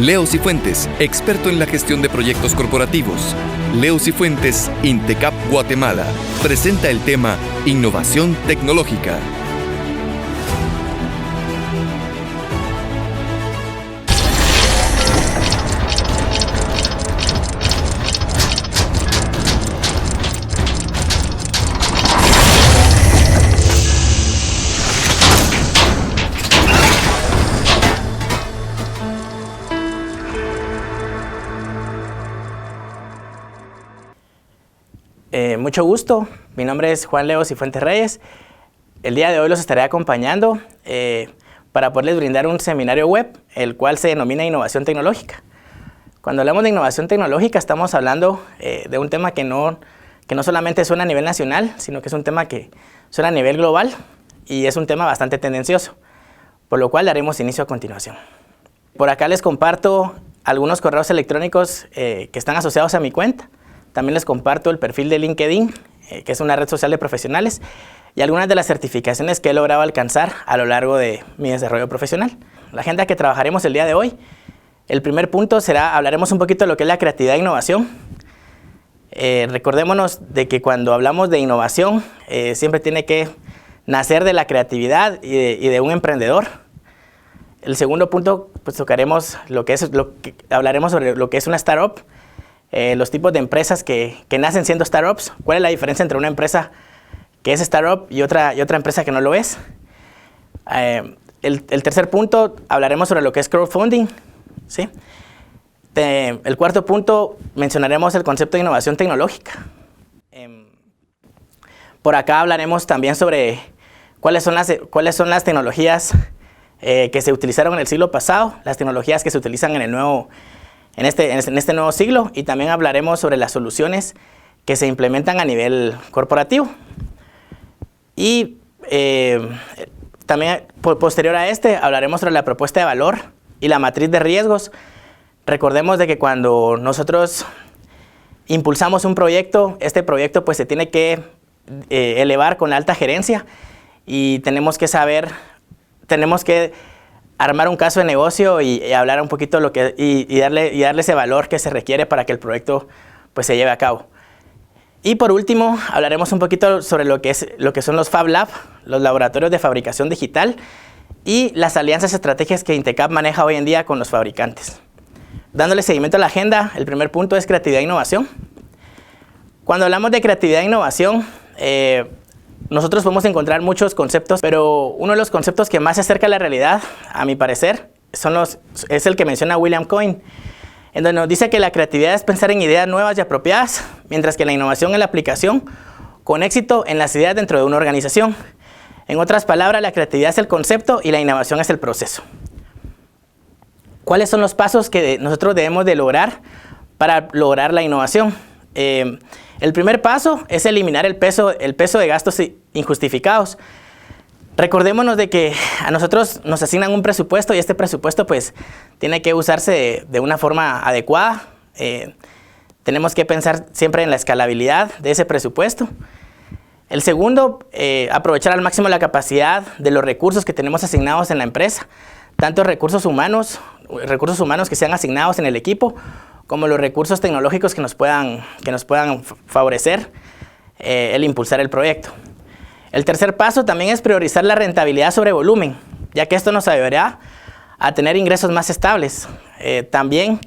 Leo Cifuentes, experto en la gestión de proyectos corporativos. Leo Cifuentes, Intecap Guatemala, presenta el tema Innovación Tecnológica. Mucho gusto, mi nombre es Juan Leo Cifuentes Reyes. El día de hoy los estaré acompañando para poderles brindar un seminario web, el cual se denomina Innovación Tecnológica. Cuando hablamos de innovación tecnológica estamos hablando de un tema que no solamente suena a nivel nacional, sino que es un tema que suena a nivel global y es un tema bastante tendencioso, por lo cual daremos inicio a continuación. Por acá les comparto algunos correos electrónicos que están asociados a mi cuenta. También les comparto el perfil de LinkedIn, que es una red social de profesionales, y algunas de las certificaciones que he logrado alcanzar a lo largo de mi desarrollo profesional. La agenda que trabajaremos el día de hoy, el primer punto hablaremos un poquito de lo que es la creatividad e innovación. Recordémonos de que cuando hablamos de innovación, siempre tiene que nacer de la creatividad y de un emprendedor. El segundo punto, pues tocaremos hablaremos sobre lo que es una startup. Los tipos de empresas que nacen siendo startups, cuál es la diferencia entre una empresa que es startup y otra empresa que no lo es. El tercer punto, hablaremos sobre lo que es crowdfunding, ¿sí? El cuarto punto, mencionaremos el concepto de innovación tecnológica. Por acá hablaremos también sobre cuáles son las tecnologías que se utilizaron en el siglo pasado, las tecnologías que se utilizan en este nuevo siglo, y también hablaremos sobre las soluciones que se implementan a nivel corporativo. Y también posterior a hablaremos sobre la propuesta de valor y la matriz de riesgos. Recordemos de que cuando nosotros impulsamos un proyecto, este proyecto pues se tiene que elevar con la alta gerencia y tenemos que armar un caso de negocio y hablar un poquito y darle ese valor que se requiere para que el proyecto pues se lleve a cabo. Y por último, hablaremos un poquito sobre lo que son los Fab Lab, los laboratorios de fabricación digital y las alianzas estratégicas que Intecap maneja hoy en día con los fabricantes. Dándole seguimiento a la agenda, el primer punto es creatividad e innovación. Cuando hablamos de creatividad e innovación, nosotros podemos encontrar muchos conceptos, pero uno de los conceptos que más se acerca a la realidad, a mi parecer, es el que menciona William Cohen, en donde nos dice que la creatividad es pensar en ideas nuevas y apropiadas, mientras que la innovación es la aplicación con éxito en las ideas dentro de una organización. En otras palabras, la creatividad es el concepto y la innovación es el proceso. ¿Cuáles son los pasos que nosotros debemos de lograr para lograr la innovación? El primer paso es eliminar el peso de gastos injustificados. Recordémonos de que a nosotros nos asignan un presupuesto y este presupuesto pues tiene que usarse de una forma adecuada. Tenemos que pensar siempre en la escalabilidad de ese presupuesto. El segundo, aprovechar al máximo la capacidad de los recursos que tenemos asignados en la empresa, tanto recursos humanos que sean asignados en el equipo, como los recursos tecnológicos que nos puedan favorecer el impulsar el proyecto. El tercer paso también es priorizar la rentabilidad sobre volumen, ya que esto nos ayudará a tener ingresos más estables. También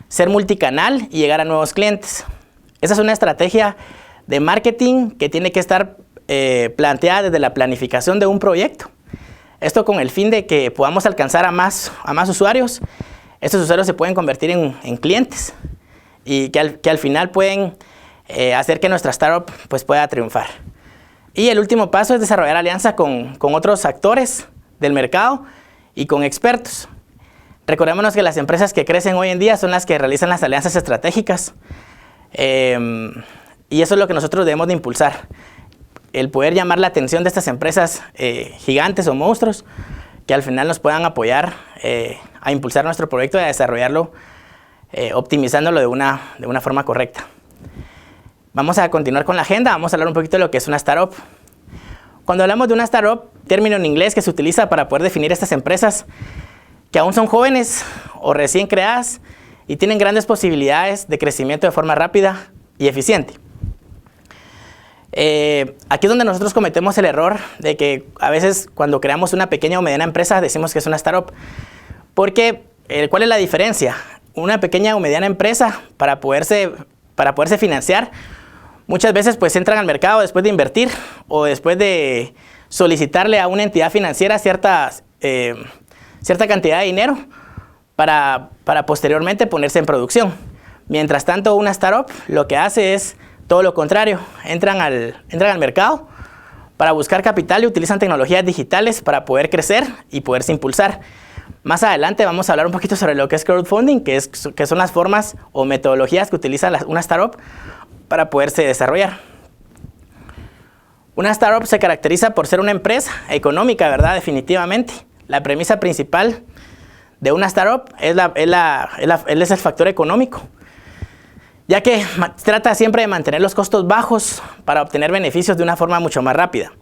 ser multicanal y llegar a nuevos clientes. Esa es una estrategia de marketing que tiene que estar planteada desde la planificación de un proyecto. Esto con el fin de que podamos alcanzar a más usuarios. Estos usuarios se pueden convertir en clientes y que al final pueden hacer que nuestra startup pues, pueda triunfar. Y el último paso es desarrollar alianza con otros actores del mercado y con expertos. Recordémonos que las empresas que crecen hoy en día son las que realizan las alianzas estratégicas y eso es lo que nosotros debemos de impulsar. El poder llamar la atención de estas empresas gigantes o monstruos que al final nos puedan apoyar a impulsar nuestro proyecto y a desarrollarlo optimizándolo de una forma correcta. Vamos a continuar con la agenda, vamos a hablar un poquito de lo que es una startup. Cuando hablamos de una startup, término en inglés que se utiliza para poder definir estas empresas que aún son jóvenes o recién creadas y tienen grandes posibilidades de crecimiento de forma rápida y eficiente. Aquí es donde nosotros cometemos el error de que a veces cuando creamos una pequeña o mediana empresa decimos que es una startup. Porque, ¿cuál es la diferencia? Una pequeña o mediana empresa para poderse financiar, muchas veces pues entran al mercado después de invertir o después de solicitarle a una entidad financiera cierta cantidad de dinero para posteriormente ponerse en producción. Mientras tanto, una startup lo que hace es todo lo contrario. Entran al mercado para buscar capital y utilizan tecnologías digitales para poder crecer y poderse impulsar. Más adelante vamos a hablar un poquito sobre lo que es crowdfunding, que son las formas o metodologías que utiliza una startup para poderse desarrollar. Una startup se caracteriza por ser una empresa económica, ¿verdad? Definitivamente. La premisa principal de una startup es el factor económico, ya que trata siempre de mantener los costos bajos para obtener beneficios de una forma mucho más rápida.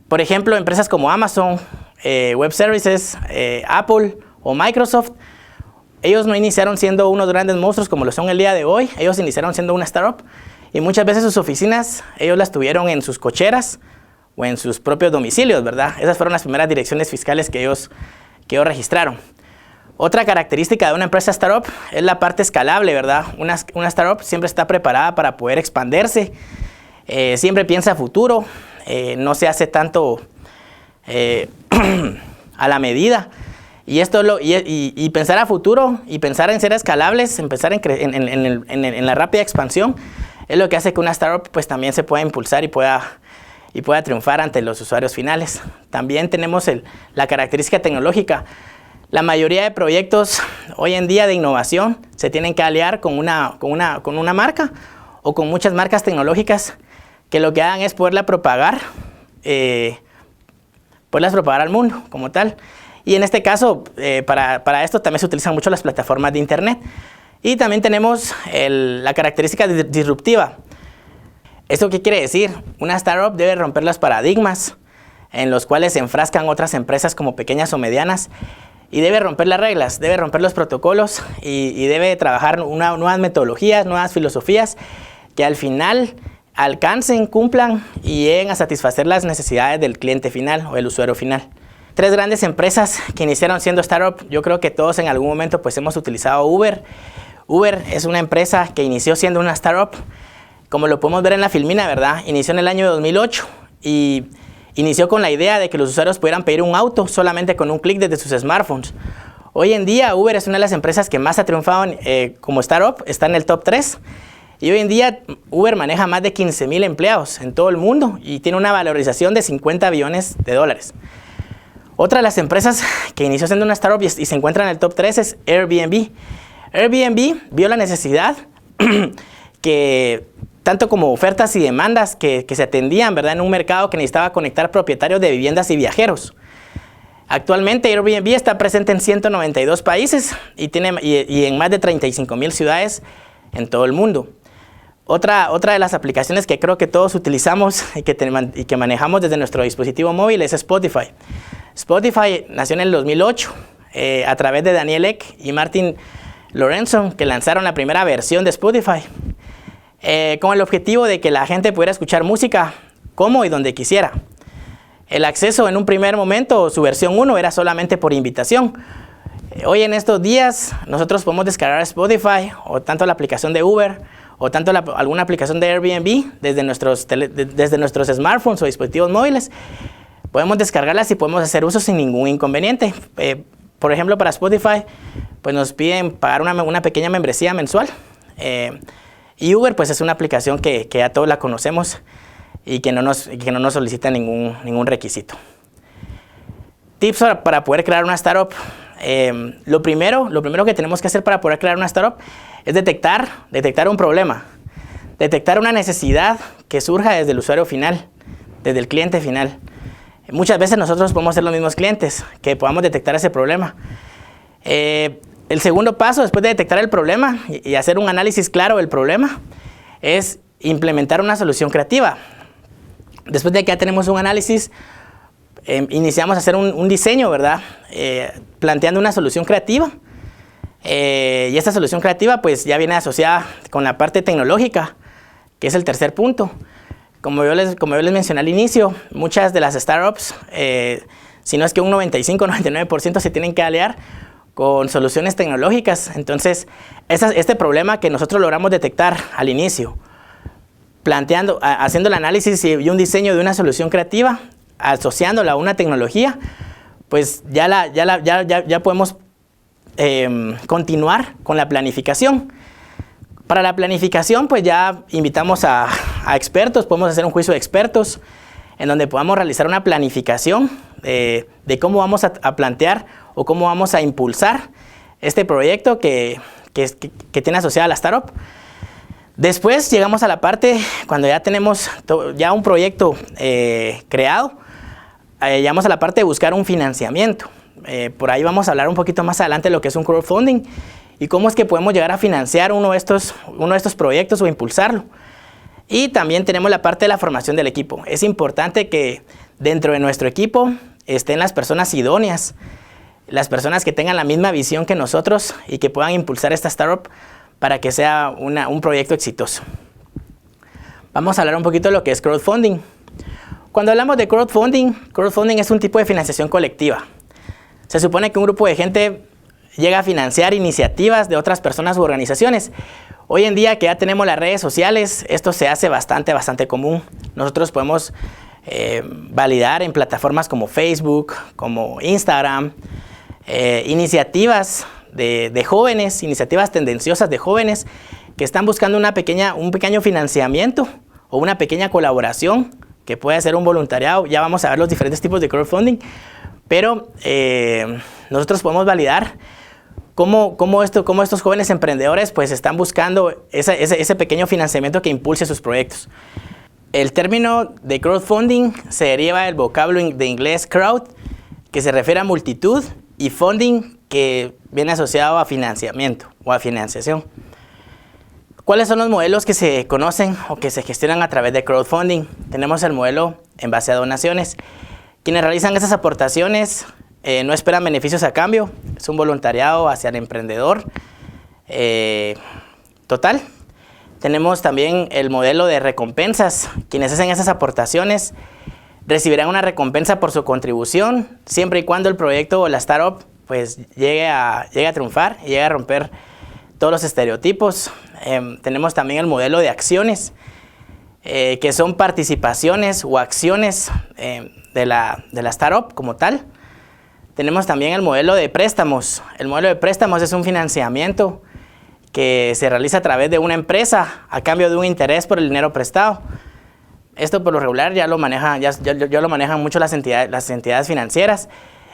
Por ejemplo, empresas como Amazon, Web Services, Apple o Microsoft, ellos no iniciaron siendo unos grandes monstruos como lo son el día de hoy. Ellos iniciaron siendo una startup y muchas veces sus oficinas, ellos las tuvieron en sus cocheras o en sus propios domicilios, ¿verdad? Esas fueron las primeras direcciones fiscales que ellos registraron. Otra característica de una empresa startup es la parte escalable, ¿verdad? Una startup siempre está preparada para poder expandirse, siempre piensa a futuro, no se hace tanto a la medida. Y pensar a futuro y pensar en ser escalables, pensar en la rápida expansión, es lo que hace que una startup pues, también se pueda impulsar y pueda triunfar ante los usuarios finales. También tenemos la característica tecnológica. La mayoría de proyectos hoy en día de innovación se tienen que aliar con una marca o con muchas marcas tecnológicas que lo que hagan es poderlas propagar al mundo como tal. Y en este caso, para esto también se utilizan mucho las plataformas de internet. Y también tenemos la característica disruptiva. ¿Esto qué quiere decir? Una startup debe romper los paradigmas en los cuales se enfrascan otras empresas como pequeñas o medianas y debe romper las reglas, debe romper los protocolos y debe trabajar nuevas metodologías, nuevas filosofías que al final alcancen, cumplan y lleguen a satisfacer las necesidades del cliente final o el usuario final. 3 grandes empresas que iniciaron siendo startup, yo creo que todos en algún momento pues hemos utilizado Uber. Uber es una empresa que inició siendo una startup, como lo podemos ver en la filmina, ¿verdad? Inició en el año 2008 y inició con la idea de que los usuarios pudieran pedir un auto solamente con un clic desde sus smartphones. Hoy en día Uber es una de las empresas que más ha triunfado como startup, está en el top 3. Y hoy en día Uber maneja más de 15,000 empleados en todo el mundo y tiene una valorización de $50 billones. Otra de las empresas que inició siendo una startup y se encuentra en el top 3 es Airbnb. Airbnb vio la necesidad que tanto como ofertas y demandas que se atendían, ¿verdad? En un mercado que necesitaba conectar propietarios de viviendas y viajeros. Actualmente Airbnb está presente en 192 países y en más de 35,000 ciudades en todo el mundo. Otra de las aplicaciones que creo que todos utilizamos y que manejamos desde nuestro dispositivo móvil es Spotify. Spotify nació en el 2008 a través de Daniel Ek y Martin Lorenzo, que lanzaron la primera versión de Spotify con el objetivo de que la gente pudiera escuchar música como y donde quisiera. El acceso en un primer momento, su versión 1, era solamente por invitación. Hoy en estos días nosotros podemos descargar Spotify o tanto la aplicación de Uber o tanto alguna aplicación de Airbnb desde nuestros smartphones o dispositivos móviles. Podemos descargarlas y podemos hacer uso sin ningún inconveniente. Por ejemplo, para Spotify pues nos piden pagar una pequeña membresía mensual. Y Uber pues es una aplicación que ya todos la conocemos y que no nos solicita ningún requisito. Tips para poder crear una startup. Lo primero que tenemos que hacer para poder crear una startup es detectar un problema, detectar una necesidad que surja desde el usuario final, desde el cliente final. Muchas veces nosotros podemos ser los mismos clientes que podamos detectar ese problema. El segundo paso, después de detectar el problema y hacer un análisis claro del problema, es implementar una solución creativa. Después de que ya tenemos un análisis, iniciamos a hacer un diseño, ¿verdad? Planteando una solución creativa Y esta solución creativa pues ya viene asociada con la parte tecnológica, que es el tercer punto. Como yo les mencioné al inicio, muchas de las startups, si no es que un 95-99% se tienen que aliar con soluciones tecnológicas. Entonces, este problema que nosotros logramos detectar al inicio, haciendo el análisis y un diseño de una solución creativa, asociándola a una tecnología, pues ya podemos continuar con la planificación. Para la planificación, pues ya invitamos a expertos, podemos hacer un juicio de expertos en donde podamos realizar una planificación de cómo vamos a plantear o cómo vamos a impulsar este proyecto que tiene asociada la startup. Después llegamos a la parte cuando ya tenemos ya un proyecto creado, llegamos a la parte de buscar un financiamiento. Por ahí vamos a hablar un poquito más adelante de lo que es un crowdfunding y cómo es que podemos llegar a financiar uno de estos proyectos o impulsarlo. Y también tenemos la parte de la formación del equipo. Es importante que dentro de nuestro equipo estén las personas idóneas, las personas que tengan la misma visión que nosotros y que puedan impulsar esta startup para que sea un proyecto exitoso. Vamos a hablar un poquito de lo que es crowdfunding. Cuando hablamos de crowdfunding es un tipo de financiación colectiva. Se supone que un grupo de gente llega a financiar iniciativas de otras personas u organizaciones. Hoy en día que ya tenemos las redes sociales, esto se hace bastante común. Nosotros podemos validar en plataformas como Facebook, como Instagram, iniciativas de jóvenes, iniciativas tendenciosas de jóvenes que están buscando un pequeño financiamiento o una pequeña colaboración que puede ser un voluntariado. Ya vamos a ver los diferentes tipos de crowdfunding, pero nosotros podemos validar cómo estos jóvenes emprendedores pues están buscando ese pequeño financiamiento que impulse sus proyectos. El término de crowdfunding se deriva del vocablo de inglés crowd, que se refiere a multitud, y funding, que viene asociado a financiamiento o a financiación. ¿Cuáles son los modelos que se conocen o que se gestionan a través de crowdfunding? Tenemos el modelo en base a donaciones. Quienes realizan esas aportaciones no esperan beneficios a cambio, es un voluntariado hacia el emprendedor total. Tenemos también el modelo de recompensas. Quienes hacen esas aportaciones recibirán una recompensa por su contribución, siempre y cuando el proyecto o la startup pues llegue a triunfar y llegue a romper todos los estereotipos. Tenemos también el modelo de acciones, que son participaciones o acciones de la startup como tal. Tenemos también el modelo de préstamos. El modelo de préstamos es un financiamiento que se realiza a través de una empresa a cambio de un interés por el dinero prestado. Esto por lo regular ya lo manejan mucho las entidades financieras.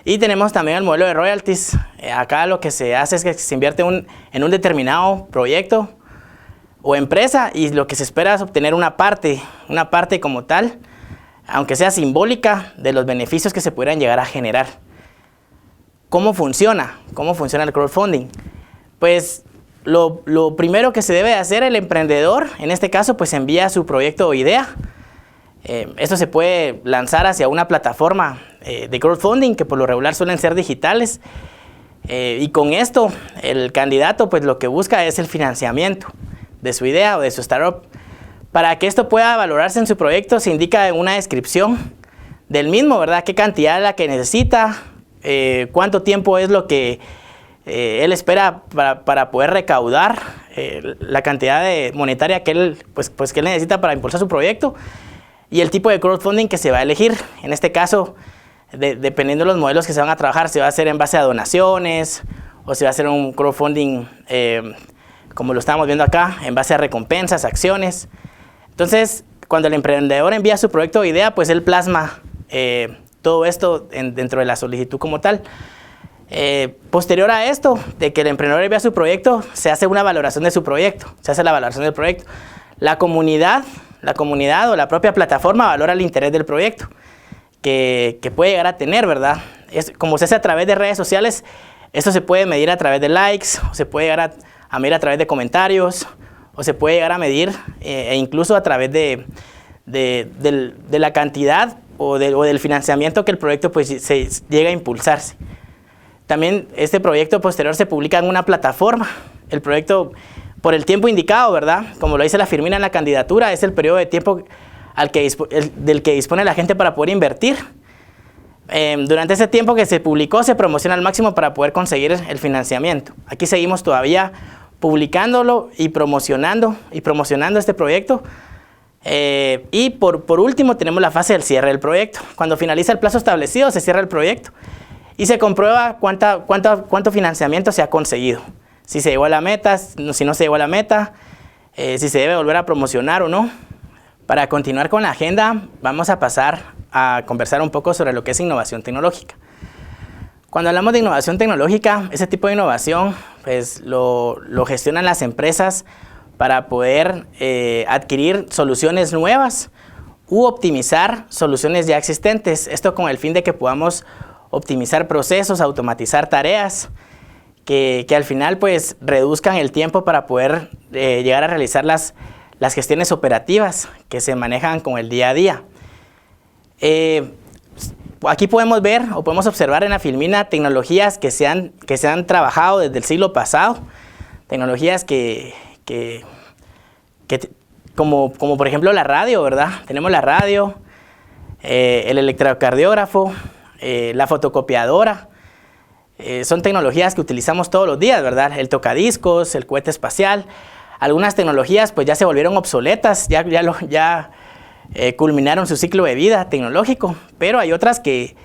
Y tenemos también el modelo de royalties. Acá lo que se hace es que se invierte en un determinado proyecto o empresa y lo que se espera es obtener una parte como tal, aunque sea simbólica, de los beneficios que se pudieran llegar a generar. ¿Cómo funciona? ¿Cómo funciona el crowdfunding? Pues lo primero que se debe hacer, el emprendedor, en este caso, pues envía su proyecto o idea. Esto se puede lanzar hacia una plataforma de crowdfunding, que por lo regular suelen ser digitales. Y con esto, el candidato pues lo que busca es el financiamiento de su idea o de su startup. Para que esto pueda valorarse en su proyecto, se indica en una descripción del mismo, ¿verdad? ¿Qué cantidad es la que necesita? ¿Cuánto tiempo es lo que él espera para poder recaudar la cantidad monetaria que él necesita para impulsar su proyecto? Y el tipo de crowdfunding que se va a elegir. En este caso, dependiendo de los modelos que se van a trabajar, se va a hacer en base a donaciones o se va a hacer un crowdfunding, como lo estamos viendo acá, en base a recompensas, acciones. Entonces, cuando el emprendedor envía su proyecto o idea, pues él plasma todo esto dentro de la solicitud como tal. Posterior a esto, de que el emprendedor envía su proyecto, se hace una valoración de su proyecto, se hace la valoración del proyecto. La comunidad o la propia plataforma valora el interés del proyecto que puede llegar a tener, ¿verdad? Como se hace a través de redes sociales, esto se puede medir a través de likes, o se puede llegar a medir a través de comentarios, o se puede llegar a medir e incluso a través de la cantidad o del financiamiento que el proyecto pues se llega a impulsarse. También este proyecto posterior se publica en una plataforma. El proyecto, por el tiempo indicado, ¿verdad? Como lo dice la firmina en la candidatura, es el periodo de tiempo del que dispone la gente para poder invertir. Durante ese tiempo que se publicó, se promociona al máximo para poder conseguir el financiamiento. Aquí seguimos todavía publicándolo y promocionando este proyecto. Y por último tenemos la fase del cierre del proyecto. Cuando finaliza el plazo establecido, se cierra el proyecto y se comprueba cuánto financiamiento se ha conseguido. Si se llegó a la meta, si no se llegó a la meta, si se debe volver a promocionar o no. Para continuar con la agenda, vamos a pasar a conversar un poco sobre lo que es innovación tecnológica. Cuando hablamos de innovación tecnológica, ese tipo de innovación pues, lo gestionan las empresas para poder adquirir soluciones nuevas u optimizar soluciones ya existentes. Esto con el fin de que podamos optimizar procesos, automatizar tareas, que al final pues, reduzcan el tiempo para poder llegar a realizar las gestiones operativas que se manejan con el día a día. Aquí podemos ver o podemos observar en la filmina tecnologías que se han trabajado desde el siglo pasado, tecnologías como por ejemplo la radio, ¿verdad? Tenemos la radio, el electrocardiógrafo, la fotocopiadora. Son tecnologías que utilizamos todos los días, ¿verdad? El tocadiscos, el cohete espacial. Algunas tecnologías pues ya se volvieron obsoletas, ya culminaron su ciclo de vida tecnológico, pero hay otras que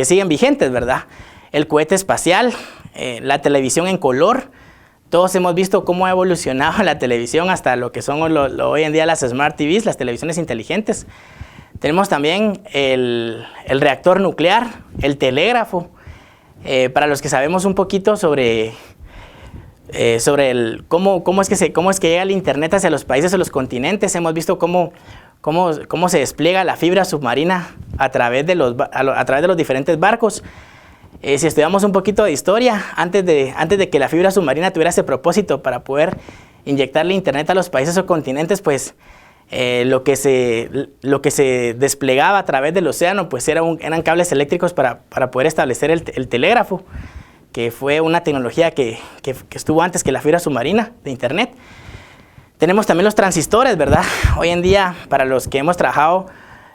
siguen vigentes, ¿verdad? El cohete espacial, la televisión en color. Todos hemos visto cómo ha evolucionado la televisión hasta lo que son hoy en día las Smart TVs, las televisiones inteligentes. Tenemos también el reactor nuclear, el telégrafo. Para los que sabemos un poquito sobre cómo es que llega el internet hacia los países o los continentes, hemos visto cómo se despliega la fibra submarina a través de los diferentes barcos. Si estudiamos un poquito de historia, antes de que la fibra submarina tuviera ese propósito para poder inyectarle internet a los países o continentes, pues lo que se desplegaba a través del océano pues eran cables eléctricos para poder establecer el telégrafo, que fue una tecnología que estuvo antes que la fibra submarina de internet. Tenemos también los transistores, ¿verdad? Hoy en día, para los que hemos trabajado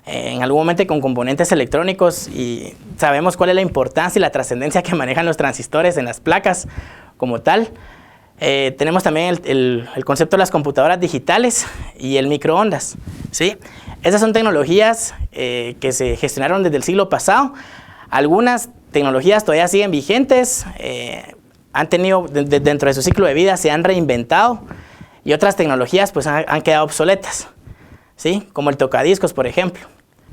en algún momento con componentes electrónicos y sabemos cuál es la importancia y la trascendencia que manejan los transistores en las placas como tal, tenemos también el concepto de las computadoras digitales y el microondas, ¿sí? Esas son tecnologías que se gestionaron desde el siglo pasado. Algunas tecnologías todavía siguen vigentes, han tenido dentro de su ciclo de vida, se han reinventado, y otras tecnologías pues han quedado obsoletas, ¿sí? Como el tocadiscos, por ejemplo.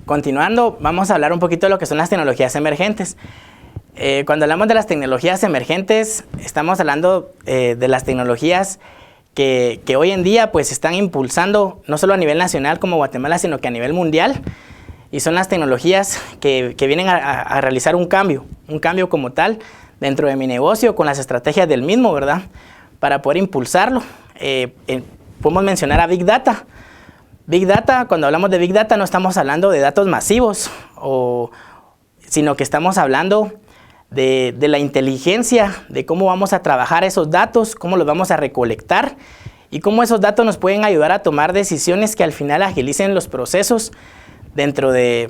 Continuando, vamos a hablar un poquito de lo que son las tecnologías emergentes. Cuando hablamos de las tecnologías emergentes, estamos hablando de las tecnologías que hoy en día pues están impulsando, no solo a nivel nacional como Guatemala, sino que a nivel mundial, y son las tecnologías que vienen a realizar un cambio como tal dentro de mi negocio con las estrategias del mismo, ¿verdad? Para poder impulsarlo. Podemos mencionar a Big Data. Big Data, cuando hablamos de Big Data no estamos hablando de datos masivos, sino que estamos hablando de la inteligencia, de cómo vamos a trabajar esos datos, cómo los vamos a recolectar y cómo esos datos nos pueden ayudar a tomar decisiones que al final agilicen los procesos dentro de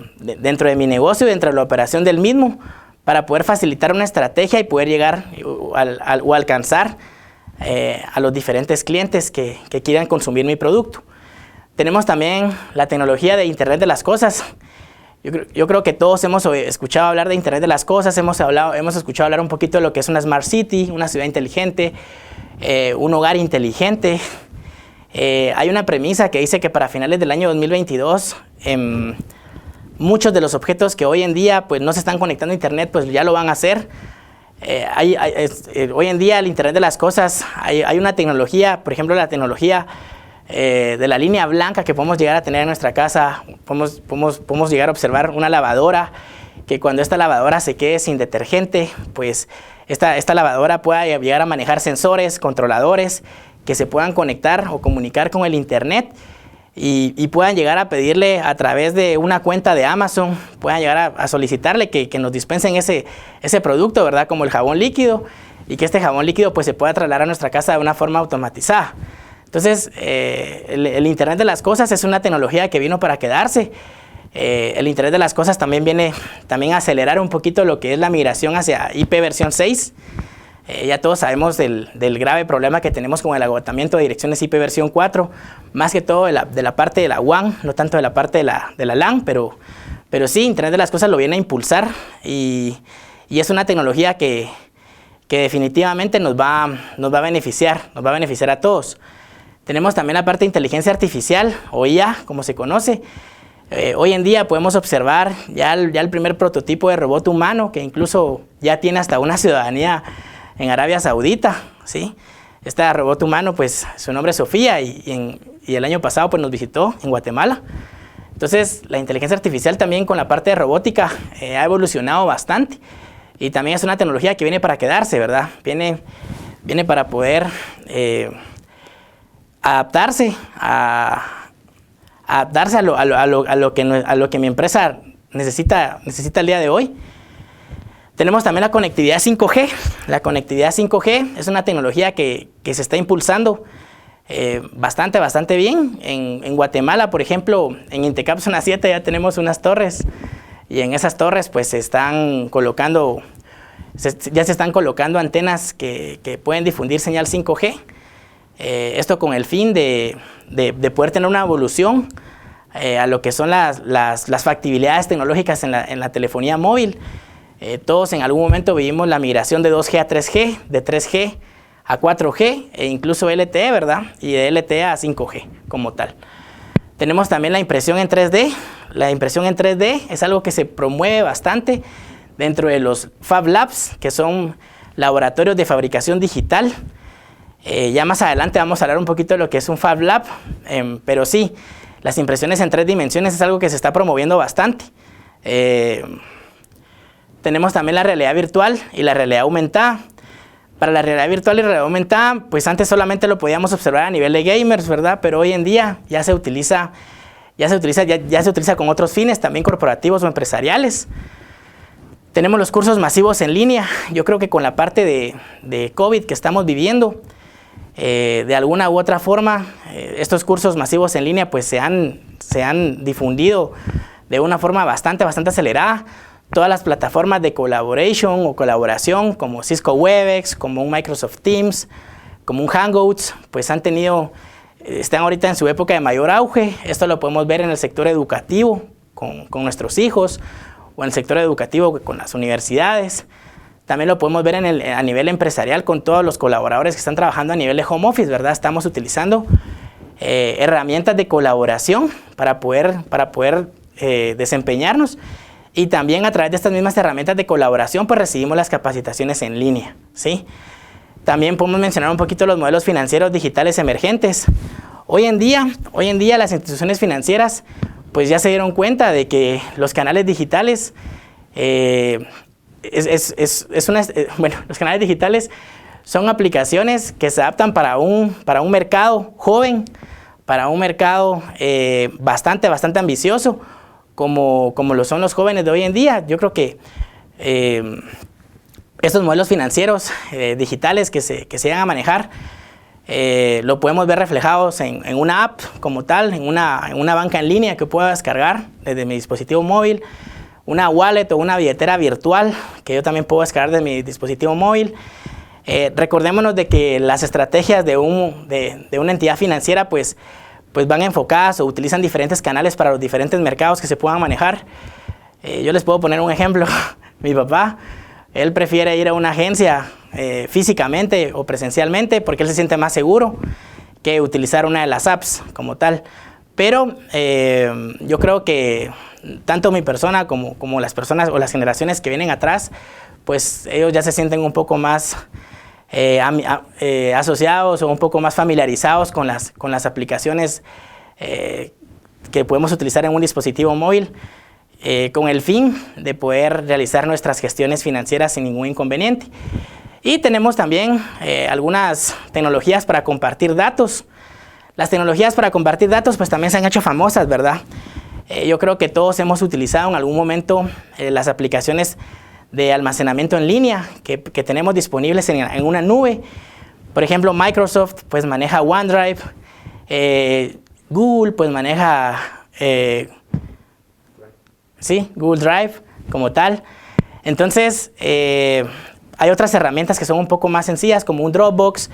mi negocio, dentro de la operación del mismo, para poder facilitar una estrategia y poder llegar o alcanzar a los diferentes clientes que quieran consumir mi producto. Tenemos también la tecnología de Internet de las Cosas. Yo creo que todos hemos escuchado hablar de Internet de las Cosas, hemos escuchado hablar un poquito de lo que es una Smart City, una ciudad inteligente, un hogar inteligente. Hay una premisa que dice que para finales del año 2022, muchos de los objetos que hoy en día pues, no se están conectando a Internet, pues ya lo van a hacer. Hoy en día el Internet de las Cosas, hay una tecnología, por ejemplo la tecnología de la línea blanca que podemos llegar a tener en nuestra casa. Podemos llegar a observar una lavadora, que cuando esta lavadora se quede sin detergente, pues esta lavadora pueda llegar a manejar sensores, controladores, que se puedan conectar o comunicar con el Internet y puedan llegar a pedirle a través de una cuenta de Amazon, puedan llegar a solicitarle que nos dispensen ese producto, ¿verdad? Como el jabón líquido, y que este jabón líquido pues se pueda trasladar a nuestra casa de una forma automatizada. Entonces, el Internet de las Cosas es una tecnología que vino para quedarse. El Internet de las Cosas también viene a acelerar un poquito lo que es la migración hacia IP versión 6. Ya todos sabemos del grave problema que tenemos con el agotamiento de direcciones IP versión 4, más que todo de la parte de la WAN, no tanto de la parte de la LAN, pero sí, Internet de las Cosas lo viene a impulsar y es una tecnología que definitivamente nos va a beneficiar a todos. Tenemos también la parte de inteligencia artificial, o IA, como se conoce. Hoy en día podemos observar ya el primer prototipo de robot humano, que incluso ya tiene hasta una ciudadanía en Arabia Saudita, ¿sí? Este robot humano, pues su nombre es Sofía y el año pasado pues, nos visitó en Guatemala. Entonces, la inteligencia artificial también con la parte de robótica ha evolucionado bastante y también es una tecnología que viene para quedarse, ¿verdad? Viene para poder adaptarse a lo que mi empresa necesita el día de hoy. Tenemos también la conectividad 5G. La conectividad 5G es una tecnología que se está impulsando bastante bien. En Guatemala, por ejemplo, en Intecap Zona 7 ya tenemos unas torres y en esas torres pues ya se están colocando antenas que pueden difundir señal 5G. Esto con el fin de poder tener una evolución a lo que son las factibilidades tecnológicas en la telefonía móvil. Todos en algún momento vivimos la migración de 2G a 3G, de 3G a 4G e incluso LTE, ¿verdad? Y de LTE a 5G como tal. Tenemos también la impresión en 3D. La impresión en 3D es algo que se promueve bastante dentro de los Fab Labs, que son laboratorios de fabricación digital. Ya más adelante vamos a hablar un poquito de lo que es un Fab Lab, pero sí, las impresiones en 3 dimensiones es algo que se está promoviendo bastante. Tenemos también la realidad virtual y la realidad aumentada. Para la realidad virtual y realidad aumentada, pues antes solamente lo podíamos observar a nivel de gamers, ¿verdad? Pero hoy en día ya se utiliza con otros fines, también corporativos o empresariales. Tenemos los cursos masivos en línea. Yo creo que con la parte de COVID que estamos viviendo, de alguna u otra forma, estos cursos masivos en línea pues se han difundido de una forma bastante acelerada. Todas las plataformas de collaboration o colaboración como Cisco Webex, como un Microsoft Teams, como un Hangouts, pues están ahorita en su época de mayor auge. Esto lo podemos ver en el sector educativo con nuestros hijos o en el sector educativo con las universidades. También lo podemos ver a nivel empresarial con todos los colaboradores que están trabajando a nivel de home office, ¿verdad? Estamos utilizando herramientas de colaboración para poder desempeñarnos. Y también a través de estas mismas herramientas de colaboración, pues recibimos las capacitaciones en línea, ¿sí? También podemos mencionar un poquito los modelos financieros digitales emergentes. Hoy en día las instituciones financieras, pues ya se dieron cuenta de que los canales digitales, los canales digitales son aplicaciones que se adaptan para un mercado joven, para un mercado bastante ambicioso, como lo son los jóvenes de hoy en día. Yo creo que estos modelos financieros digitales que se llegan a manejar, lo podemos ver reflejados en una app como tal, en una banca en línea que pueda descargar desde mi dispositivo móvil, una wallet o una billetera virtual que yo también puedo descargar de mi dispositivo móvil. Recordémonos de que las estrategias de una entidad financiera pues van enfocadas o utilizan diferentes canales para los diferentes mercados que se puedan manejar. Yo les puedo poner un ejemplo. Mi papá, él prefiere ir a una agencia físicamente o presencialmente porque él se siente más seguro que utilizar una de las apps como tal. Pero yo creo que tanto mi persona como las personas o las generaciones que vienen atrás, pues ellos ya se sienten un poco más asociados o un poco más familiarizados con las aplicaciones que podemos utilizar en un dispositivo móvil con el fin de poder realizar nuestras gestiones financieras sin ningún inconveniente. Y tenemos también algunas tecnologías para compartir datos. Las tecnologías para compartir datos pues también se han hecho famosas, ¿verdad? Yo creo que todos hemos utilizado en algún momento las aplicaciones de almacenamiento en línea que tenemos disponibles en una nube. Por ejemplo, Microsoft pues maneja OneDrive, Google pues maneja Google Drive como tal. Entonces, hay otras herramientas que son un poco más sencillas como un Dropbox,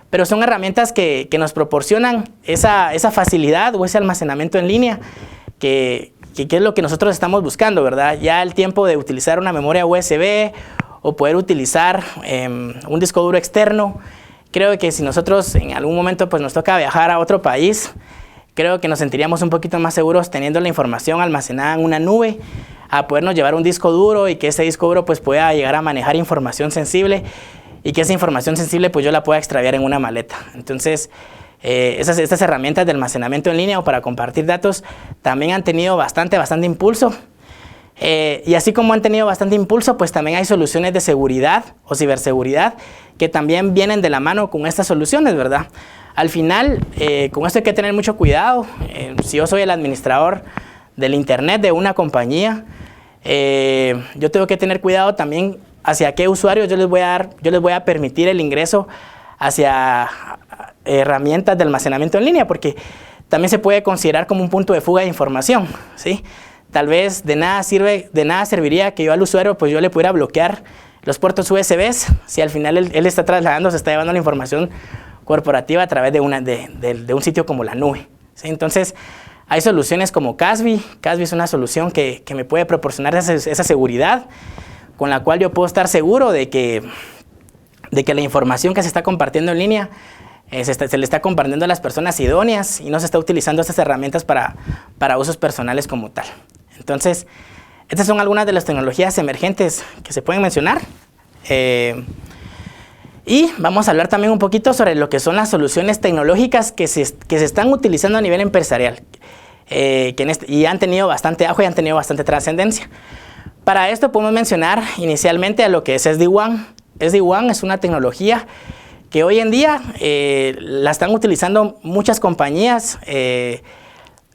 pero son herramientas que nos proporcionan esa facilidad o ese almacenamiento en línea que es lo que nosotros estamos buscando, ¿verdad? Ya el tiempo de utilizar una memoria USB o poder utilizar un disco duro externo, creo que si nosotros en algún momento pues, nos toca viajar a otro país, creo que nos sentiríamos un poquito más seguros teniendo la información almacenada en una nube, a podernos llevar un disco duro y que ese disco duro pues, pueda llegar a manejar información sensible y que esa información sensible pues, yo la pueda extraviar en una maleta. Entonces, estas herramientas de almacenamiento en línea o para compartir datos también han tenido bastante impulso. Y así como han tenido bastante impulso, pues también hay soluciones de seguridad o ciberseguridad que también vienen de la mano con estas soluciones, ¿verdad? Al final, con esto hay que tener mucho cuidado. Si yo soy el administrador del internet de una compañía, yo tengo que tener cuidado también hacia qué usuarios yo les voy a permitir el ingreso hacia herramientas de almacenamiento en línea, porque también se puede considerar como un punto de fuga de información, ¿sí? Tal vez de nada serviría que yo al usuario pues yo le pudiera bloquear los puertos USB si al final él está trasladando, se está llevando la información corporativa a través de un sitio como la nube, ¿sí? Entonces, hay soluciones como Casby. Casby es una solución que me puede proporcionar esa seguridad con la cual yo puedo estar seguro de que la información que se está compartiendo en línea se le está compartiendo a las personas idóneas y no se está utilizando estas herramientas para usos personales como tal. Entonces, estas son algunas de las tecnologías emergentes que se pueden mencionar. Y vamos a hablar también un poquito sobre lo que son las soluciones tecnológicas que se están utilizando a nivel empresarial y han tenido bastante auge y han tenido bastante trascendencia. Para esto podemos mencionar inicialmente a lo que es SD-WAN. SD-WAN es una tecnología que hoy en día la están utilizando muchas compañías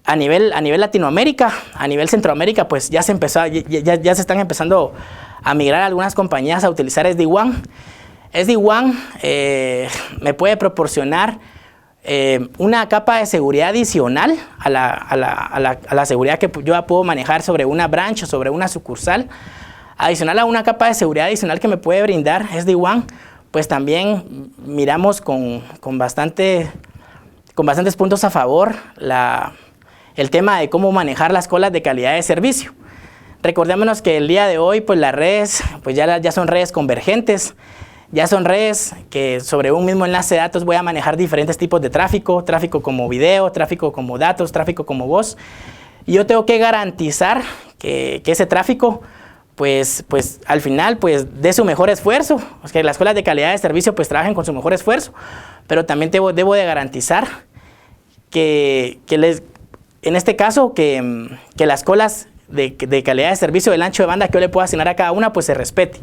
a nivel Latinoamérica, a nivel Centroamérica, pues ya se están empezando a migrar algunas compañías a utilizar SD-WAN. SD-WAN me puede proporcionar una capa de seguridad adicional a la seguridad que yo puedo manejar sobre una branch o sobre una sucursal. Adicional a una capa de seguridad adicional que me puede brindar SD-WAN, pues también miramos con bastantes puntos a favor el tema de cómo manejar las colas de calidad de servicio. Recordémonos que el día de hoy pues las redes pues ya son redes convergentes, ya son redes que sobre un mismo enlace de datos voy a manejar diferentes tipos de tráfico como video, tráfico como datos, tráfico como voz. Y yo tengo que garantizar que ese tráfico pues al final pues dé su mejor esfuerzo, que las escuelas de calidad de servicio pues trabajen con su mejor esfuerzo, pero también debo de garantizar en este caso que las colas de calidad de servicio del ancho de banda que yo le puedo asignar a cada una pues se respete.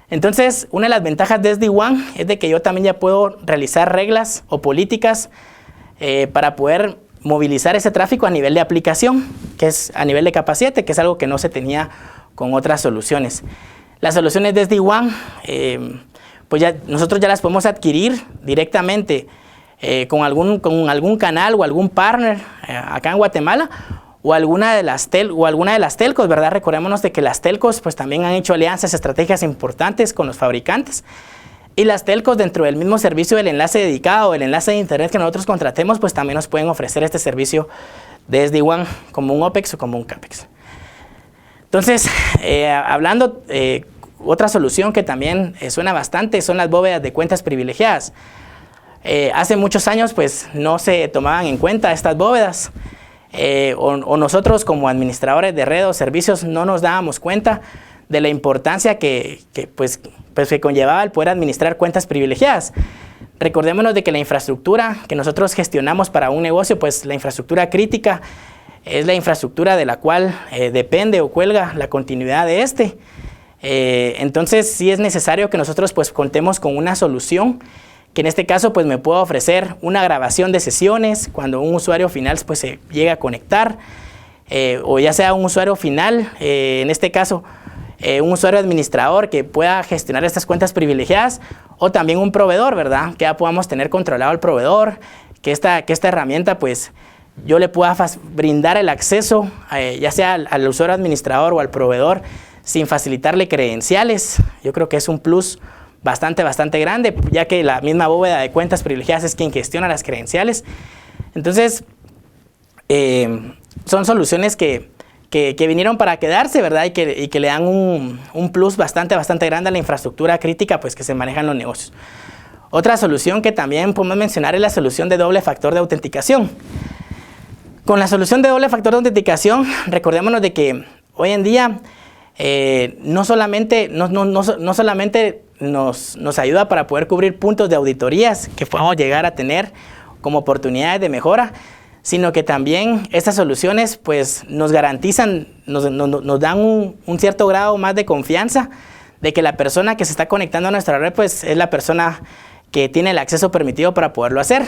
Entonces, una de las ventajas de SD-WAN es de que yo también ya puedo realizar reglas o políticas para poder movilizar ese tráfico a nivel de aplicación, que es a nivel de capa 7, que es algo que no se tenía con otras soluciones. Las soluciones de SD-WAN, pues nosotros ya las podemos adquirir directamente con algún canal o algún partner acá en Guatemala, o alguna de las telcos, ¿verdad? Recordémonos de que las telcos pues también han hecho alianzas estratégicas importantes con los fabricantes, y las telcos dentro del mismo servicio del enlace dedicado, el enlace de internet que nosotros contratemos, pues también nos pueden ofrecer este servicio de SD-WAN como un OPEX o como un CAPEX. Entonces, hablando, otra solución que también suena bastante son las bóvedas de cuentas privilegiadas. Hace muchos años pues no se tomaban en cuenta estas bóvedas. O nosotros como administradores de red o servicios no nos dábamos cuenta de la importancia que conllevaba el poder administrar cuentas privilegiadas. Recordémonos de que la infraestructura que nosotros gestionamos para un negocio, pues la infraestructura crítica es la infraestructura de la cual depende o cuelga la continuidad de entonces sí es necesario que nosotros pues contemos con una solución que en este caso pues me puedo ofrecer una grabación de sesiones cuando un usuario final pues se llega a conectar, o ya sea un usuario final, en este caso un usuario administrador que pueda gestionar estas cuentas privilegiadas, o también un proveedor, ¿verdad? Que ya podamos tener controlado al proveedor, que esta herramienta pues yo le pueda brindar el acceso, ya sea al usuario administrador o al proveedor, sin facilitarle credenciales. Yo creo que es un plus bastante grande, ya que la misma bóveda de cuentas privilegiadas es quien gestiona las credenciales. Entonces, son soluciones que vinieron para quedarse, ¿verdad? Y que le dan un plus bastante grande a la infraestructura crítica pues, que se maneja en los negocios. Otra solución que también podemos mencionar es la solución de doble factor de autenticación. Con la solución de doble factor de autenticación, recordémonos de que hoy en día no solamente nos ayuda para poder cubrir puntos de auditorías que podamos llegar a tener como oportunidades de mejora, sino que también estas soluciones pues, nos garantizan, nos dan un cierto grado más de confianza de que la persona que se está conectando a nuestra red pues, es la persona que tiene el acceso permitido para poderlo hacer.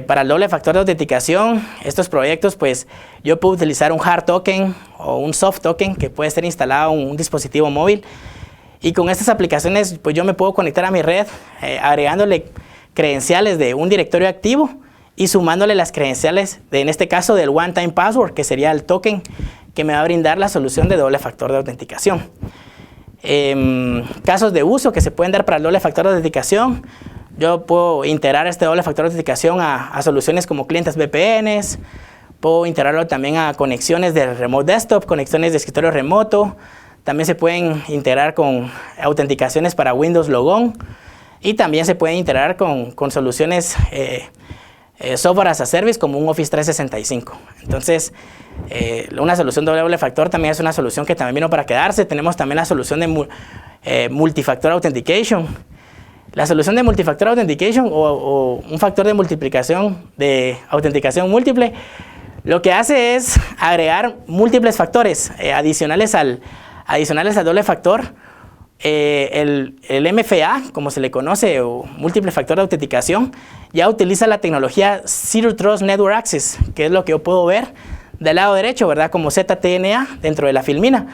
Para el doble factor de autenticación, estos proyectos, pues yo puedo utilizar un hard token o un soft token que puede ser instalado en un dispositivo móvil, y con estas aplicaciones pues yo me puedo conectar a mi red agregándole credenciales de un directorio activo y sumándole las credenciales en este caso del one time password, que sería el token que me va a brindar la solución de doble factor de autenticación. Casos de uso que se pueden dar para el doble factor de autenticación: yo puedo integrar este doble factor de autenticación a soluciones como clientes VPNs, puedo integrarlo también a conexiones de remote desktop, conexiones de escritorio remoto, también se pueden integrar con autenticaciones para Windows Logon, y también se pueden integrar con soluciones software as a service como un Office 365. Entonces, una solución de doble factor también es una solución que también vino para quedarse. Tenemos también la solución de multifactor authentication. La solución de multifactor authentication o un factor de multiplicación de autenticación múltiple, lo que hace es agregar múltiples factores adicionales al doble factor. El MFA, como se le conoce, o múltiple factor de autenticación, ya utiliza la tecnología Zero Trust Network Access, que es lo que yo puedo ver del lado derecho, ¿verdad? Como ZTNA dentro de la filmina.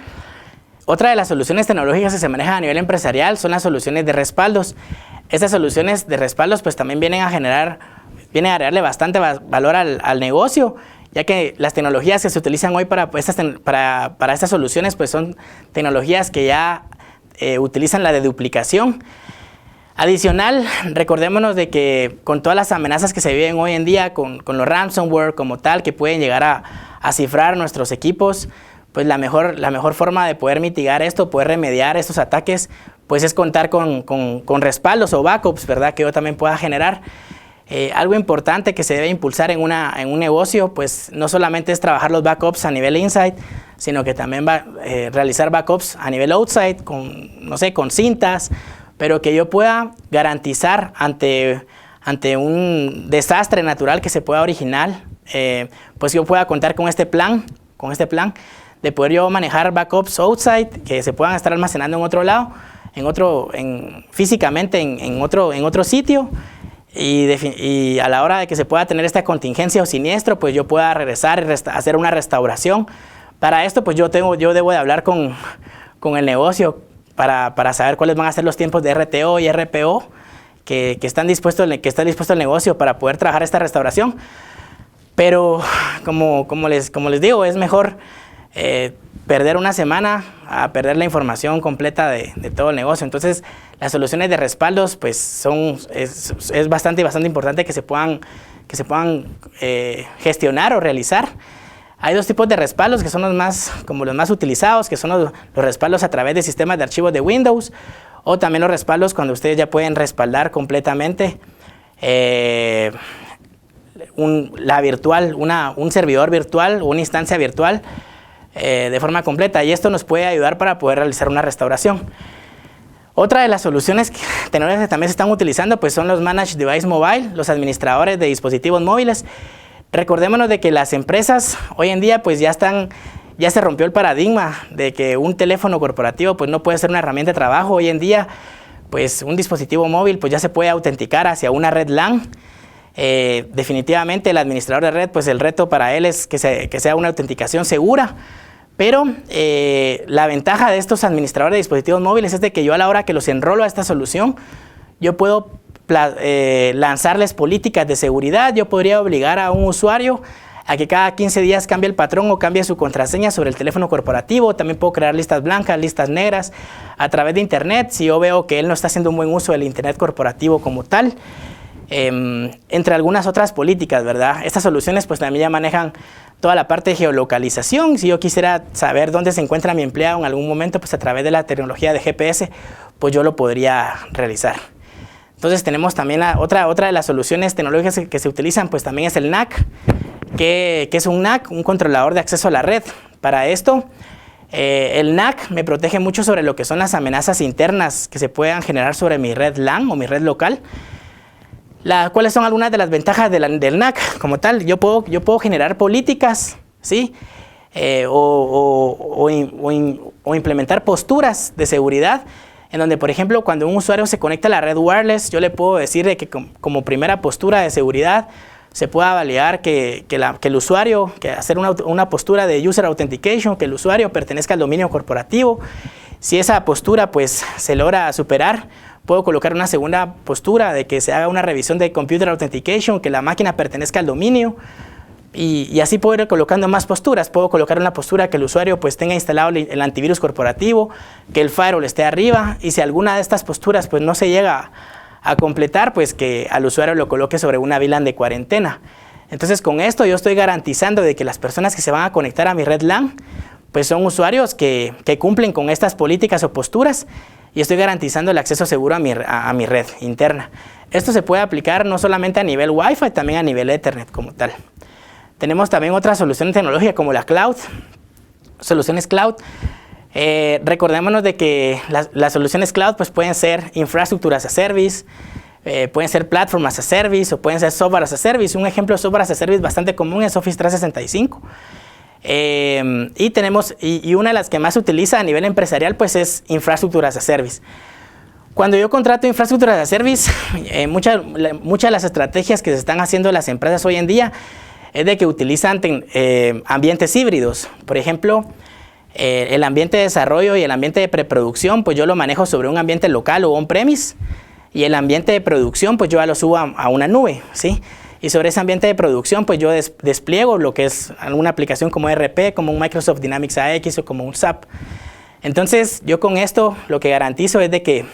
Otra de las soluciones tecnológicas que se manejan a nivel empresarial son las soluciones de respaldos. Estas soluciones de respaldos pues también vienen a agregarle bastante valor al negocio, ya que las tecnologías que se utilizan hoy para estas soluciones pues son tecnologías que ya utilizan la deduplicación. Adicional, recordémonos de que con todas las amenazas que se viven hoy en día, con los ransomware como tal, que pueden llegar a cifrar nuestros equipos, pues la mejor forma de poder mitigar esto, poder remediar estos ataques, pues es contar con respaldos o backups, ¿verdad? Que yo también pueda generar. Algo importante que se debe impulsar en un negocio, pues no solamente es trabajar los backups a nivel inside, sino que también realizar backups a nivel outside, con cintas, pero que yo pueda garantizar ante un desastre natural que se pueda originar, pues yo pueda contar con este plan de poder yo manejar backups outside, que se puedan estar almacenando en otro lado, físicamente en otro sitio, y a la hora de que se pueda tener esta contingencia o siniestro, pues yo pueda regresar y hacer una restauración. Para esto, pues yo debo de hablar con el negocio para saber cuáles van a ser los tiempos de RTO y RPO que está dispuesto el negocio para poder trabajar esta restauración. Pero como les digo, es mejor perder una semana a perder la información completa de todo el negocio. Entonces, las soluciones de respaldos pues es bastante importante que se puedan gestionar o realizar. Hay dos tipos de respaldos que son los más utilizados, que son los respaldos a través de sistemas de archivos de Windows, o también los respaldos cuando ustedes ya pueden respaldar completamente un servidor virtual o una instancia virtual de forma completa, y esto nos puede ayudar para poder realizar una restauración. Otra de las soluciones tecnológicas que también se están utilizando pues son los Managed Device Mobile, los administradores de dispositivos móviles. Recordémonos de que las empresas hoy en día pues ya se rompió el paradigma de que un teléfono corporativo pues no puede ser una herramienta de trabajo. Hoy en día pues un dispositivo móvil pues ya se puede autenticar hacia una red LAN. Definitivamente el administrador de red, pues el reto para él es que sea una autenticación segura, pero la ventaja de estos administradores de dispositivos móviles es de que yo a la hora que los enrolo a esta solución, yo puedo lanzarles políticas de seguridad. Yo podría obligar a un usuario a que cada 15 días cambie el patrón o cambie su contraseña sobre el teléfono corporativo. También puedo crear listas blancas, listas negras a través de internet si yo veo que él no está haciendo un buen uso del internet corporativo como tal. Entre algunas otras políticas, ¿verdad? Estas soluciones pues también ya manejan toda la parte de geolocalización. Si yo quisiera saber dónde se encuentra mi empleado en algún momento, pues a través de la tecnología de GPS, pues yo lo podría realizar. Entonces tenemos también otra de las soluciones tecnológicas que se utilizan, pues también es el NAC, que es un NAC, un controlador de acceso a la red. Para esto, el NAC me protege mucho sobre lo que son las amenazas internas que se puedan generar sobre mi red LAN o mi red local. ¿Cuáles son algunas de las ventajas del NAC como tal? Yo puedo generar políticas, ¿sí? O implementar posturas de seguridad en donde, por ejemplo, cuando un usuario se conecta a la red wireless, yo le puedo decir de que como primera postura de seguridad se pueda validar que el usuario, que hacer una postura de user authentication, que el usuario pertenezca al dominio corporativo. Si esa postura pues se logra superar, puedo colocar una segunda postura de que se haga una revisión de computer authentication, que la máquina pertenezca al dominio. Y así puedo ir colocando más posturas. Puedo colocar una postura que el usuario pues tenga instalado el antivirus corporativo, que el firewall esté arriba, y si alguna de estas posturas pues no se llega a completar, pues que al usuario lo coloque sobre una VLAN de cuarentena. Entonces con esto yo estoy garantizando de que las personas que se van a conectar a mi red LAN pues son usuarios que cumplen con estas políticas o posturas, y estoy garantizando el acceso seguro a mi red interna. Esto se puede aplicar no solamente a nivel Wi-Fi, también a nivel Ethernet como tal. Tenemos también otras soluciones tecnológicas como la cloud, soluciones cloud. Recordémonos de que las soluciones cloud pues pueden ser infraestructura as a service, pueden ser platform as a service o pueden ser software as a service. Un ejemplo de software as a service bastante común es Office 365. Y una de las que más se utiliza a nivel empresarial pues es infraestructura as a service. Cuando yo contrato infraestructura as a service, muchas de las estrategias que se están haciendo las empresas hoy en día es de que utilizan ambientes híbridos. Por ejemplo, el ambiente de desarrollo y el ambiente de preproducción, pues yo lo manejo sobre un ambiente local o on-premise, y el ambiente de producción, pues yo ya lo subo a una nube, ¿sí? Y sobre ese ambiente de producción, pues yo despliego lo que es alguna aplicación como ERP, como un Microsoft Dynamics AX o como un SAP. Entonces, yo con esto lo que garantizo es de que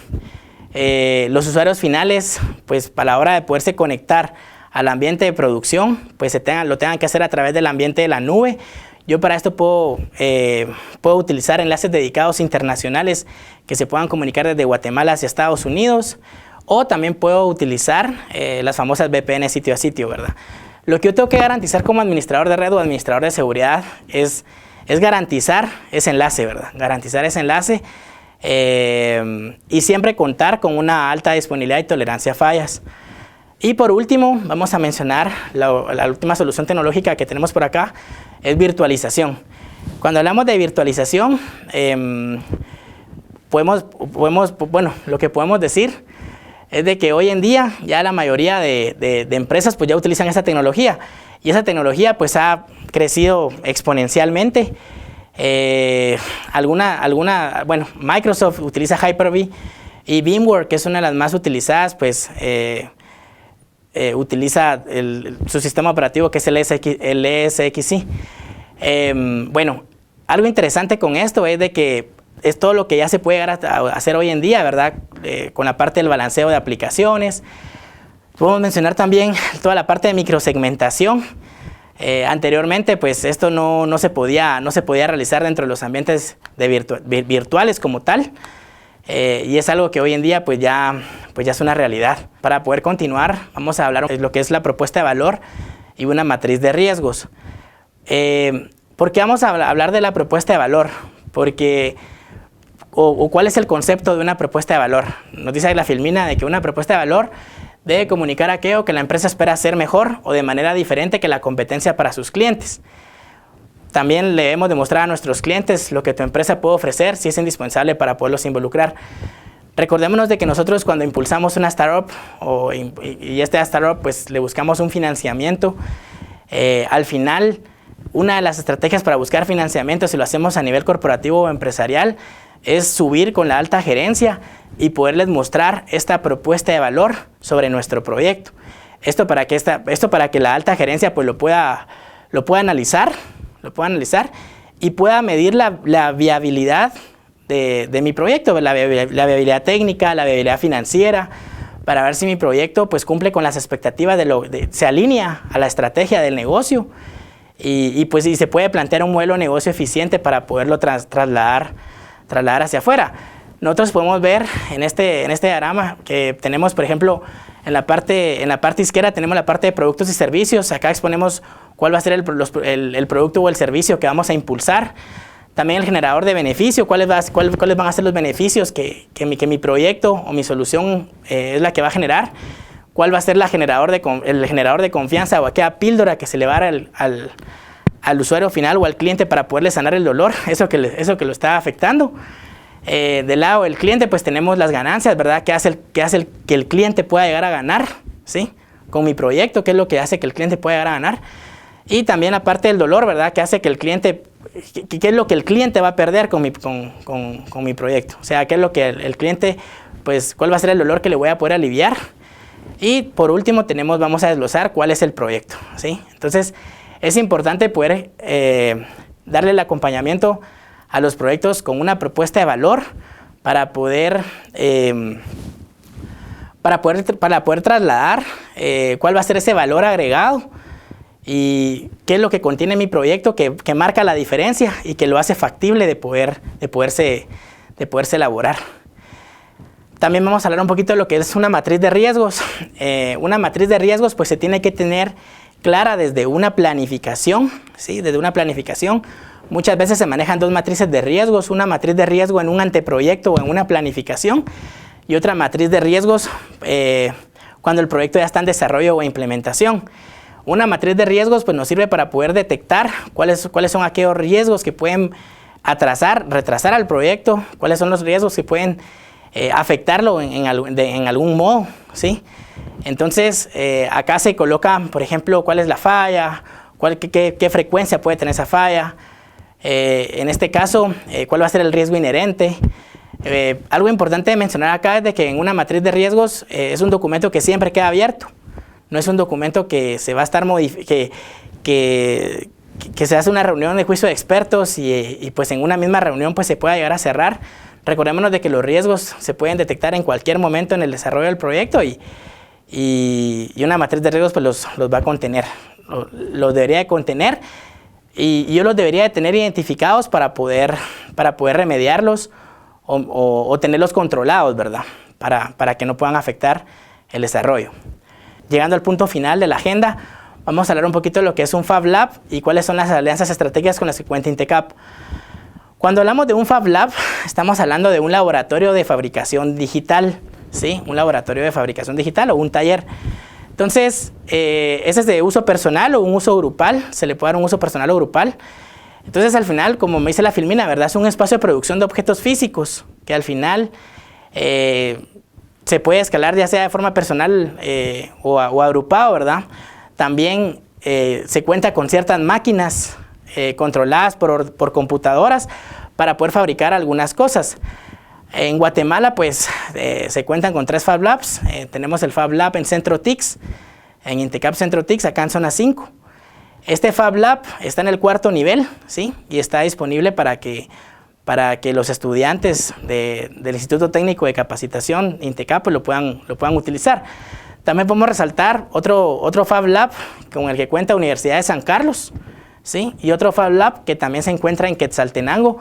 los usuarios finales, pues para la hora de poderse conectar al ambiente de producción, pues lo tengan que hacer a través del ambiente de la nube. Yo para esto puedo utilizar enlaces dedicados internacionales que se puedan comunicar desde Guatemala hacia Estados Unidos, o también puedo utilizar las famosas VPN sitio a sitio, ¿verdad? Lo que yo tengo que garantizar como administrador de red o administrador de seguridad es garantizar ese enlace, ¿verdad? Garantizar ese enlace y siempre contar con una alta disponibilidad y tolerancia a fallas. Y por último, vamos a mencionar la última solución tecnológica que tenemos por acá, es virtualización. Cuando hablamos de virtualización, lo que podemos decir es de que hoy en día ya la mayoría de empresas pues ya utilizan esta tecnología, y esa tecnología pues ha crecido exponencialmente. Microsoft utiliza Hyper-V, y VMware, que es una de las más utilizadas, pues utiliza su sistema operativo que es el ESXi. Algo interesante con esto es de que es todo lo que ya se puede hacer hoy en día, ¿verdad? Con la parte del balanceo de aplicaciones. Podemos mencionar también toda la parte de microsegmentación. Anteriormente, pues esto no se podía realizar dentro de los ambientes virtuales como tal. Y es algo que hoy en día pues ya es una realidad. Para poder continuar, vamos a hablar de lo que es la propuesta de valor y una matriz de riesgos. ¿Por qué vamos a hablar de la propuesta de valor? ¿Cuál es el concepto de una propuesta de valor? Nos dice la Filmina de que una propuesta de valor debe comunicar aquello que la empresa espera hacer mejor o de manera diferente que la competencia para sus clientes. También le debemos demostrar a nuestros clientes lo que tu empresa puede ofrecer si es indispensable para poderlos involucrar. Recordémonos de que nosotros cuando impulsamos una startup y esta startup pues le buscamos un financiamiento, al final una de las estrategias para buscar financiamiento, si lo hacemos a nivel corporativo o empresarial, es subir con la alta gerencia y poderles mostrar esta propuesta de valor sobre nuestro proyecto. Esto para que la alta gerencia pues lo pueda analizar y pueda medir la viabilidad de mi proyecto, la viabilidad técnica, la viabilidad financiera, para ver si mi proyecto pues cumple con las expectativas se alinea a la estrategia del negocio y se puede plantear un modelo de negocio eficiente para poderlo trasladar hacia afuera. Nosotros podemos ver en este diagrama que tenemos, por ejemplo, en la parte izquierda tenemos la parte de productos y servicios. Acá exponemos cuál va a ser el producto o el servicio que vamos a impulsar. También el generador de beneficio, cuáles van a ser los beneficios que mi proyecto o mi solución es la que va a generar. Cuál va a ser el generador de confianza o aquella píldora que se le va a dar al usuario final o al cliente para poderle sanar el dolor, eso que lo está afectando. Del lado del cliente pues tenemos las ganancias, ¿verdad? ¿Qué hace que el cliente pueda llegar a ganar? ¿Sí? Con mi proyecto, ¿qué es lo que hace que el cliente pueda llegar a ganar? Y también la parte del dolor, ¿verdad? ¿Qué hace que el cliente, qué es lo que el cliente va a perder con mi proyecto? O sea, ¿qué es lo que el cliente, pues, cuál va a ser el dolor que le voy a poder aliviar? Y por último vamos a desglosar cuál es el proyecto, ¿sí? Entonces, es importante poder darle el acompañamiento a los proyectos con una propuesta de valor para poder trasladar cuál va a ser ese valor agregado y qué es lo que contiene mi proyecto que marca la diferencia y que lo hace factible de poderse elaborar. También vamos a hablar un poquito de lo que es una matriz de riesgos. Una matriz de riesgos pues se tiene que tener clara desde una planificación, ¿sí? Desde una planificación. Muchas veces se manejan dos matrices de riesgos, una matriz de riesgo en un anteproyecto o en una planificación y otra matriz de riesgos cuando el proyecto ya está en desarrollo o implementación. Una matriz de riesgos pues, nos sirve para poder detectar cuáles son aquellos riesgos que pueden retrasar al proyecto, cuáles son los riesgos que pueden afectarlo en algún modo, ¿sí? Entonces, acá se coloca, por ejemplo, cuál es la falla, qué frecuencia puede tener esa falla. En este caso, cuál va a ser el riesgo inherente. Algo importante de mencionar acá es de que en una matriz de riesgos es un documento que siempre queda abierto. No es un documento que se va a estar que se hace una reunión de juicio de expertos y pues en una misma reunión pues se pueda llegar a cerrar. Recordémonos de que los riesgos se pueden detectar en cualquier momento en el desarrollo del proyecto y una matriz de riesgos pues los va a contener, los debería de contener y yo los debería de tener identificados para poder remediarlos o tenerlos controlados, ¿verdad? Para que no puedan afectar el desarrollo. Llegando al punto final de la agenda, vamos a hablar un poquito de lo que es un Fab Lab y cuáles son las alianzas estratégicas con las que cuenta INTECAP. Cuando hablamos de un Fab Lab, estamos hablando de un laboratorio de fabricación digital, ¿sí? Un laboratorio de fabricación digital o un taller. Entonces, ese es de uso personal o un uso grupal, se le puede dar un uso personal o grupal. Entonces, al final, como me dice la Filmina, ¿verdad? Es un espacio de producción de objetos físicos que al final se puede escalar ya sea de forma personal o agrupado, ¿verdad? También se cuenta con ciertas máquinas controladas por computadoras para poder fabricar algunas cosas. En Guatemala, pues, se cuentan con 3 Fab Labs. Tenemos el Fab Lab en Centro TICS, en INTECAP Centro TICS, acá en Zona 5. Este Fab Lab está en el 4º nivel, ¿sí? Y está disponible para que los estudiantes del Instituto Técnico de Capacitación INTECAP pues, lo puedan utilizar. También podemos resaltar otro Fab Lab con el que cuenta Universidad de San Carlos, ¿sí? Y otro Fab Lab que también se encuentra en Quetzaltenango,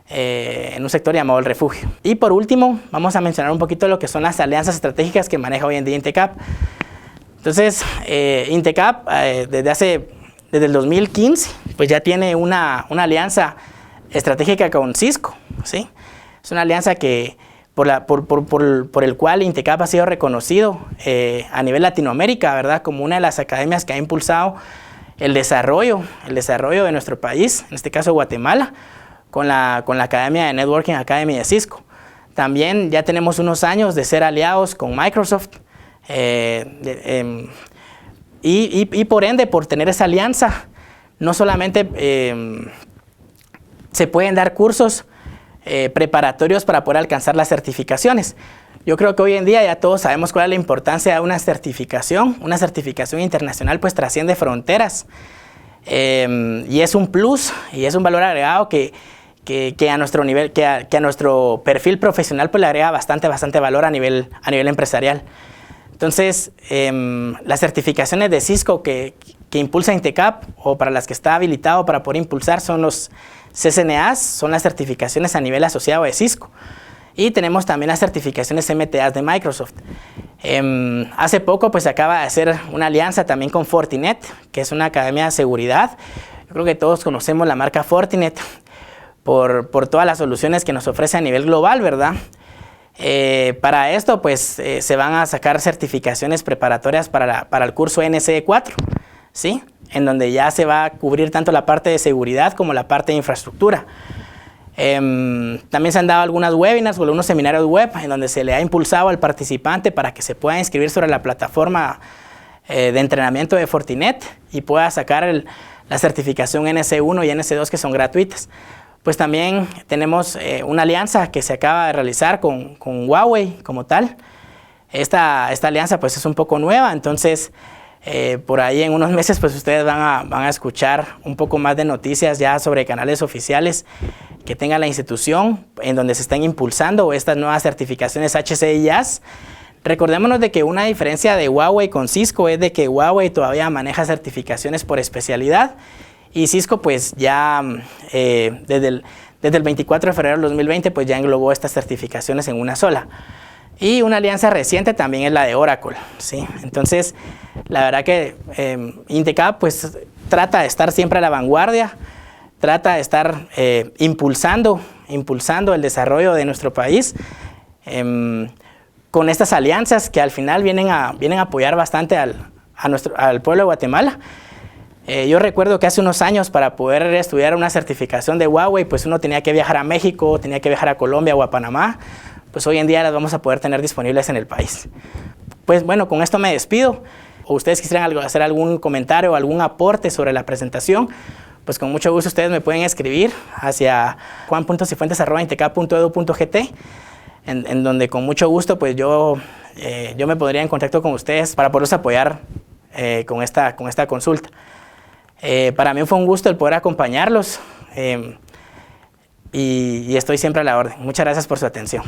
en un sector llamado El Refugio. Y por último, vamos a mencionar un poquito lo que son las alianzas estratégicas que maneja hoy en día INTECAP. Entonces, INTECAP desde el 2015 pues ya tiene una alianza estratégica con Cisco, ¿sí? Es una alianza que por el cual INTECAP ha sido reconocido a nivel Latinoamérica, ¿verdad? Como una de las academias que ha impulsado el desarrollo de nuestro país, en este caso Guatemala, con la Academia de Networking Academy de Cisco. También ya tenemos unos años de ser aliados con Microsoft y por ende, por tener esa alianza, no solamente se pueden dar cursos preparatorios para poder alcanzar las certificaciones. Yo creo que hoy en día ya todos sabemos cuál es la importancia de una certificación. Una certificación internacional pues trasciende fronteras y es un plus y es un valor agregado que a nuestro nivel, que a nuestro perfil profesional pues le agrega bastante valor a nivel empresarial. Entonces, las certificaciones de Cisco que impulsa INTECAP o para las que está habilitado para poder impulsar son los CCNAs, son las certificaciones a nivel asociado de Cisco. Y tenemos también las certificaciones MTAs de Microsoft. Hace poco pues acaba de hacer una alianza también con Fortinet, que es una academia de seguridad. Yo creo que todos conocemos la marca Fortinet por todas las soluciones que nos ofrece a nivel global, ¿verdad? Para esto pues se van a sacar certificaciones preparatorias para el curso NCE4, ¿sí? En donde ya se va a cubrir tanto la parte de seguridad como la parte de infraestructura. También se han dado algunas webinars o algunos seminarios web en donde se le ha impulsado al participante para que se pueda inscribir sobre la plataforma de entrenamiento de Fortinet y pueda sacar la certificación NC1 y NC2 que son gratuitas. Pues también tenemos una alianza que se acaba de realizar con Huawei como tal. Esta alianza pues es un poco nueva, entonces por ahí en unos meses pues ustedes van a escuchar un poco más de noticias ya sobre canales oficiales que tenga la institución en donde se están impulsando estas nuevas certificaciones HC y IaaS. Recordémonos de que una diferencia de Huawei con Cisco es de que Huawei todavía maneja certificaciones por especialidad y Cisco pues ya desde el 24 de febrero del 2020 pues ya englobó estas certificaciones en una sola. Y una alianza reciente también es la de Oracle, ¿sí? Entonces, la verdad que INTECAP pues trata de estar siempre a la vanguardia, trata de estar impulsando el desarrollo de nuestro país con estas alianzas que al final vienen a apoyar bastante al pueblo de Guatemala. Yo recuerdo que hace unos años para poder estudiar una certificación de Huawei, pues uno tenía que viajar a México, tenía que viajar a Colombia o a Panamá. Pues hoy en día las vamos a poder tener disponibles en el país. Pues bueno, con esto me despido. O ustedes quisieran hacer algún comentario o algún aporte sobre la presentación, pues con mucho gusto ustedes me pueden escribir hacia juan.cifuentes@intecap.edu.gt, en donde con mucho gusto pues yo me pondría en contacto con ustedes para poderlos apoyar con esta consulta. Para mí fue un gusto el poder acompañarlos y estoy siempre a la orden. Muchas gracias por su atención.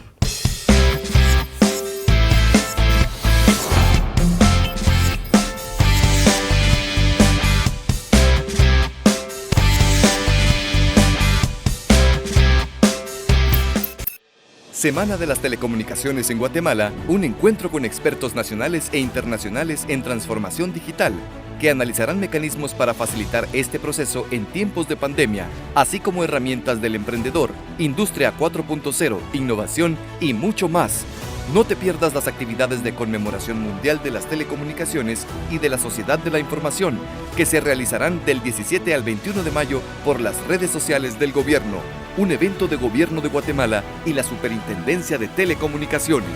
Semana de las Telecomunicaciones en Guatemala, un encuentro con expertos nacionales e internacionales en transformación digital, que analizarán mecanismos para facilitar este proceso en tiempos de pandemia, así como herramientas del emprendedor, Industria 4.0, innovación y mucho más. No te pierdas las actividades de conmemoración mundial de las telecomunicaciones y de la Sociedad de la Información, que se realizarán del 17 al 21 de mayo por las redes sociales del gobierno, un evento de Gobierno de Guatemala y la Superintendencia de Telecomunicaciones.